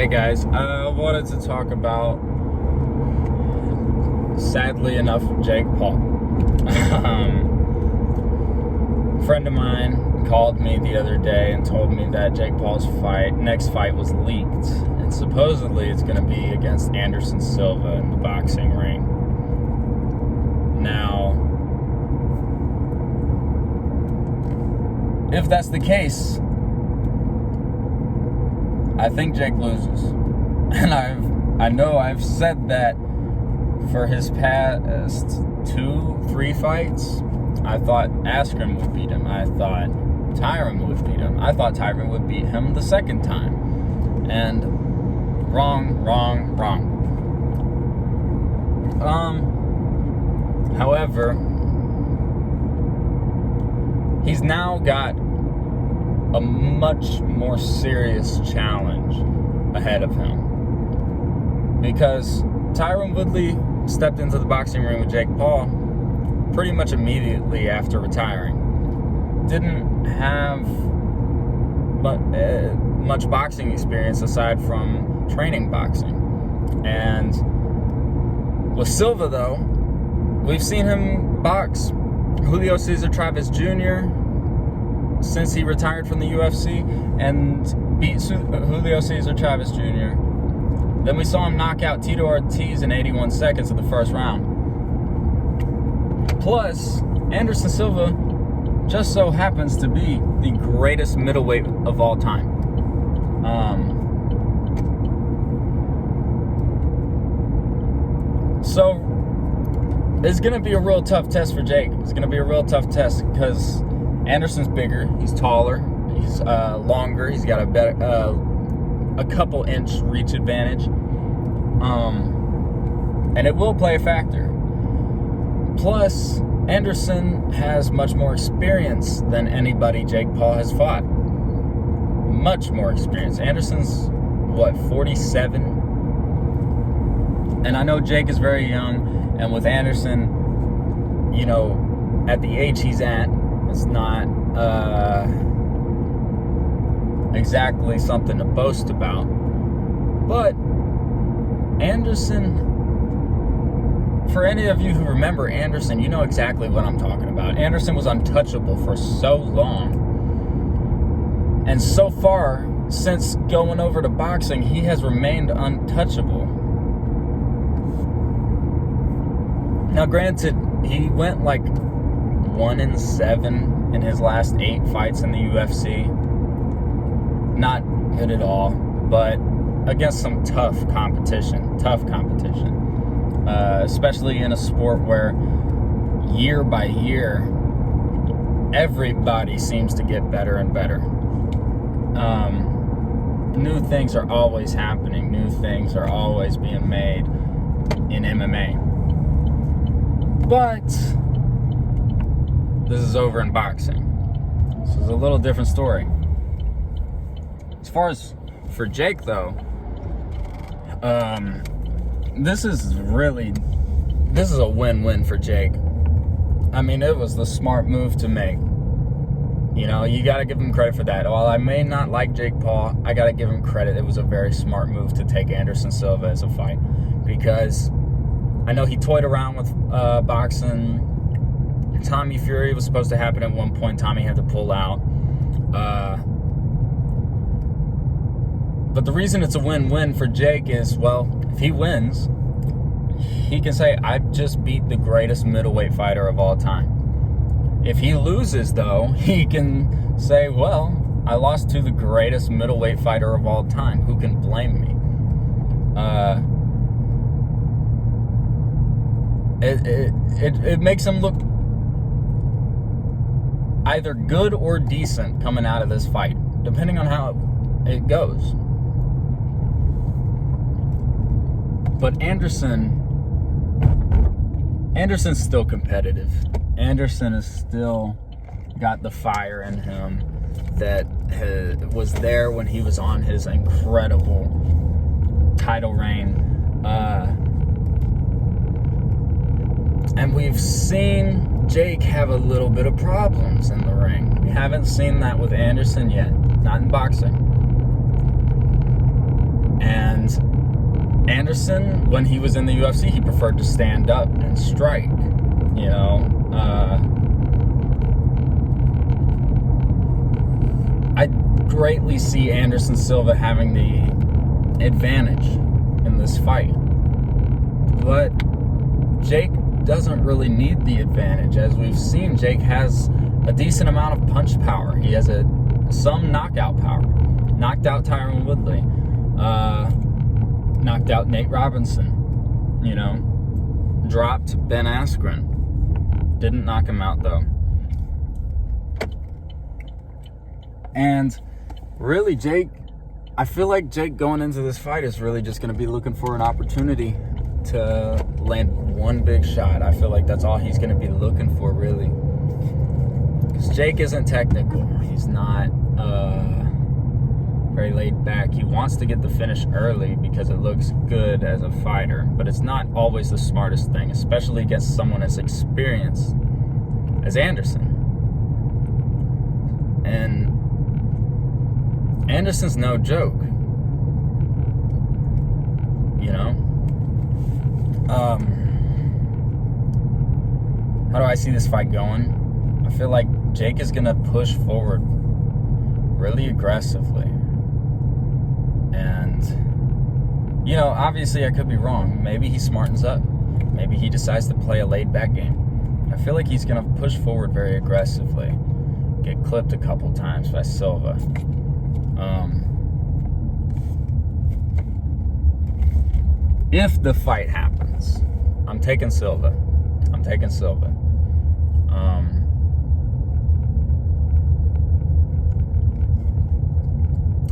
Hey guys, I wanted to talk about, sadly enough, Jake Paul. A friend of mine called me the other day and told me that Jake Paul's next fight was leaked, and supposedly it's going to be against Anderson Silva in the boxing ring. Now, if that's the case, I think Jake loses. And I know I've said that for his past 2-3 fights. I thought Askren would beat him. I thought Tyron would beat him. I thought Tyron would beat him the second time. And wrong. However, he's now got a much more serious challenge ahead of him, because Tyron Woodley stepped into the boxing ring with Jake Paul pretty much immediately after retiring. Didn't have much boxing experience aside from training boxing. And with Silva, though, we've seen him box Julio Cesar Chavez Jr. since he retired from the UFC and beat Julio Cesar Chavez Jr. Then we saw him knock out Tito Ortiz in 81 seconds of the first round. Plus, Anderson Silva just so happens to be the greatest middleweight of all time. So, it's going to be a real tough test for Jake. It's going to be a real tough test because Anderson's bigger, he's taller, he's longer, he's got a couple inch reach advantage, and it will play a factor. Plus, Anderson has much more experience than anybody Jake Paul has fought. Much more experience. Anderson's, 47? And I know Jake is very young, and with Anderson, at the age he's at, it's not exactly something to boast about. But Anderson, for any of you who remember Anderson, you know exactly what I'm talking about. Anderson was untouchable for so long. And so far, since going over to boxing, he has remained untouchable. Now, granted, he went 1-7 in his last 8 fights in the UFC. Not good at all, but against some tough competition. Especially in a sport where year by year, everybody seems to get better and better. New things are always happening. New things are always being made in MMA. But this is over in boxing. This is a little different story. As far as for Jake, though, this is a win-win for Jake. I mean, it was the smart move to make. You got to give him credit for that. While I may not like Jake Paul, I got to give him credit. It was a very smart move to take Anderson Silva as a fight, because I know he toyed around with boxing. Tommy Fury was supposed to happen at one point. Tommy had to pull out. But the reason it's a win-win for Jake is, if he wins, he can say, I just beat the greatest middleweight fighter of all time. If he loses, though, he can say, I lost to the greatest middleweight fighter of all time. Who can blame me? It makes him look either good or decent coming out of this fight, depending on how it goes. But Anderson's still competitive. Anderson has still got the fire in him that was there when he was on his incredible title reign. And we've seen Jake have a little bit of problems in the ring. We haven't seen that with Anderson yet, not in boxing. And Anderson, when he was in the UFC, he preferred to stand up and strike. You know, I greatly see Anderson Silva having the advantage in this fight. But Jake doesn't really need the advantage. As we've seen, Jake has a decent amount of punch power. He has some knockout power. Knocked out Tyron Woodley. Knocked out Nate Robinson. You know, dropped Ben Askren. Didn't knock him out, though. And really, Jake, I feel like Jake going into this fight is really just going to be looking for an opportunity to land one big shot. I feel like that's all he's going to be looking for, really. Because Jake isn't technical. He's not very laid back. He wants to get the finish early because it looks good as a fighter. But it's not always the smartest thing, especially against someone as experienced as Anderson. And Anderson's no joke. You know? How do I see this fight going? I feel like Jake is going to push forward really aggressively. And, you know, obviously I could be wrong. Maybe he smartens up. Maybe he decides to play a laid-back game. I feel like he's going to push forward very aggressively. Get clipped a couple times by Silva. If the fight happens, I'm taking Silva.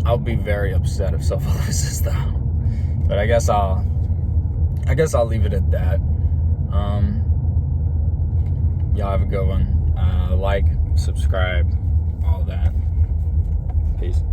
I'll be very upset if Silva loses, though. But I guess I'll leave it at that. Y'all have a good one. Like, subscribe, all that. Peace.